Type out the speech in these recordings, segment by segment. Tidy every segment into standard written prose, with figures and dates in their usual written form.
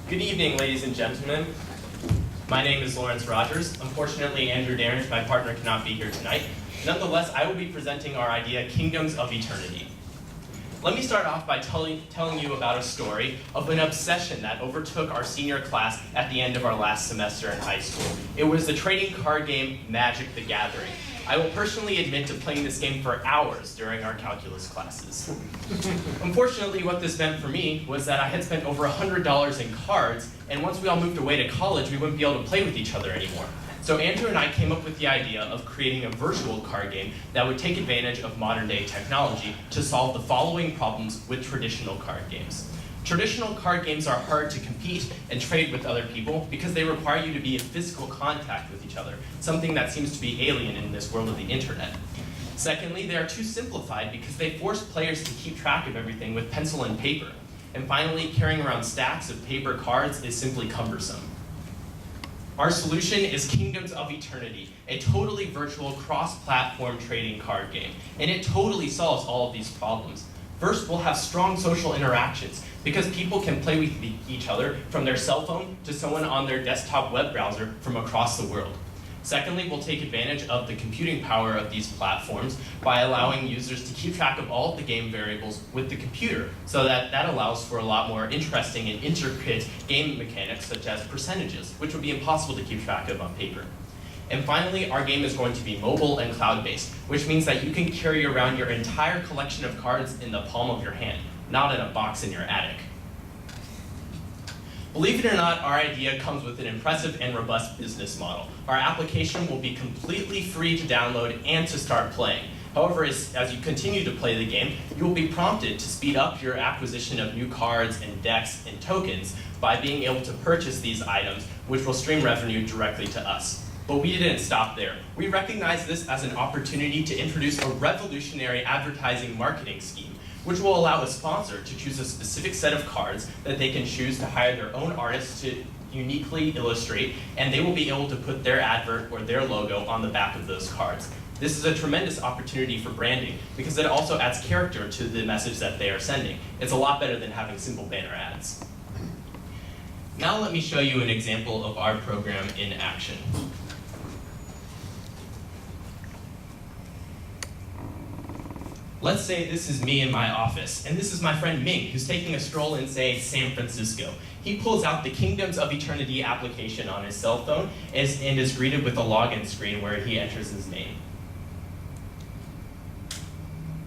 Good evening, ladies and gentlemen. My name is Lawrence Rogers. Unfortunately, Andrew Darrens, my partner, cannot be here tonight. Nonetheless, I will be presenting our idea, Kingdoms of Eternity. Let me start off by telling you about a story of an obsession that overtook our senior class at the end of our last semester in high school. It was the trading card game Magic the Gathering. I will personally admit to playing this game for hours during our calculus classes. Unfortunately, what this meant for me was that I had spent over $100 in cards, and once we all moved away to college, we wouldn't be able to play with each other anymore. So Andrew and I came up with the idea of creating a virtual card game that would take advantage of modern day technology to solve the following problems with traditional card games. Traditional card games are hard to compete and trade with other people because they require you to be in physical contact with each other, something that seems to be alien in this world of the internet. Secondly, they are too simplified because they force players to keep track of everything with pencil and paper. And finally, carrying around stacks of paper cards is simply cumbersome. Our solution is Kingdoms of Eternity, a totally virtual cross-platform trading card game, and it totally solves all of these problems. First, we'll have strong social interactions because people can play with each other from their cell phone to someone on their desktop web browser from across the world. Secondly, we'll take advantage of the computing power of these platforms by allowing users to keep track of all of the game variables with the computer, so that allows for a lot more interesting and intricate game mechanics such as percentages, which would be impossible to keep track of on paper. And finally, our game is going to be mobile and cloud-based, which means that you can carry around your entire collection of cards in the palm of your hand, not in a box in your attic. Believe it or not, our idea comes with an impressive and robust business model. Our application will be completely free to download and to start playing. However, as you continue to play the game, you will be prompted to speed up your acquisition of new cards and decks and tokens by being able to purchase these items, which will stream revenue directly to us. But we didn't stop there. We recognize this as an opportunity to introduce a revolutionary advertising marketing scheme, which will allow a sponsor to choose a specific set of cards that they can choose to hire their own artists to uniquely illustrate, and they will be able to put their advert or their logo on the back of those cards. This is a tremendous opportunity for branding because it also adds character to the message that they are sending. It's a lot better than having simple banner ads. Now let me show you an example of our program in action. Let's say this is me in my office, and this is my friend Ming, who's taking a stroll in, say, San Francisco. He pulls out the Kingdoms of Eternity application on his cell phone and is greeted with a login screen where he enters his name.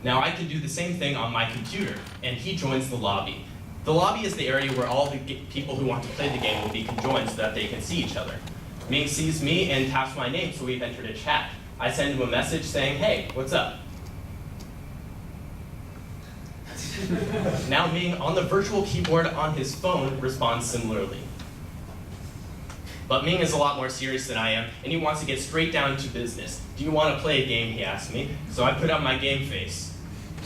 Now I can do the same thing on my computer, and he joins the lobby. The lobby is the area where all the people who want to play the game will be conjoined so that they can see each other. Ming sees me and taps my name, so we've entered a chat. I send him a message saying, "Hey, what's up?" Now Ming, on the virtual keyboard on his phone, responds similarly. But Ming is a lot more serious than I am, and he wants to get straight down to business. "Do you want to play a game?" he asks me. So I put on my game face,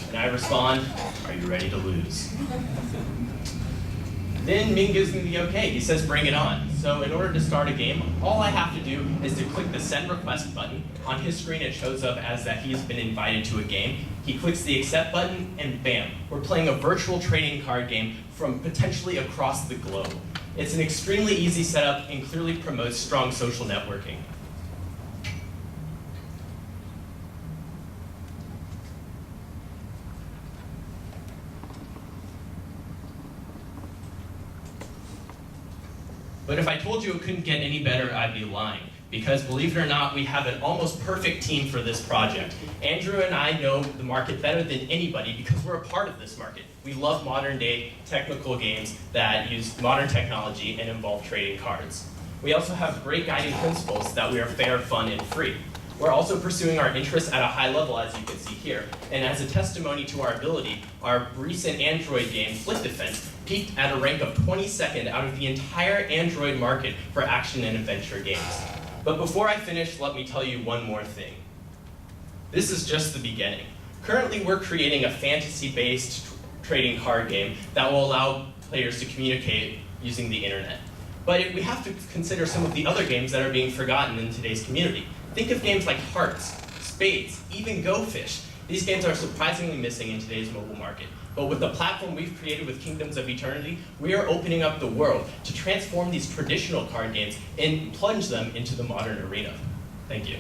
and I respond, "Are you ready to lose?" Then Ming gives me the okay. He says, "Bring it on." So in order to start a game, all I have to do is to click the send request button. On his screen, it shows up as that he's been invited to a game. He clicks the accept button, and bam, we're playing a virtual trading card game from potentially across the globe. It's an extremely easy setup and clearly promotes strong social networking. But if I told you it couldn't get any better, I'd be lying. Because believe it or not, we have an almost perfect team for this project. Andrew and I know the market better than anybody because we're a part of this market. We love modern day technical games that use modern technology and involve trading cards. We also have great guiding principles that we are fair, fun, and free. We're also pursuing our interests at a high level, as you can see here. And as a testimony to our ability, our recent Android game, Flick Defense, peaked at a rank of 22nd out of the entire Android market for action and adventure games. But before I finish, let me tell you one more thing. This is just the beginning. Currently, we're creating a fantasy-based trading card game that will allow players to communicate using the internet. But we have to consider some of the other games that are being forgotten in today's community. Think of games like Hearts, Spades, even Go Fish. These games are surprisingly missing in today's mobile market. But with the platform we've created with Kingdoms of Eternity, we are opening up the world to transform these traditional card games and plunge them into the modern arena. Thank you.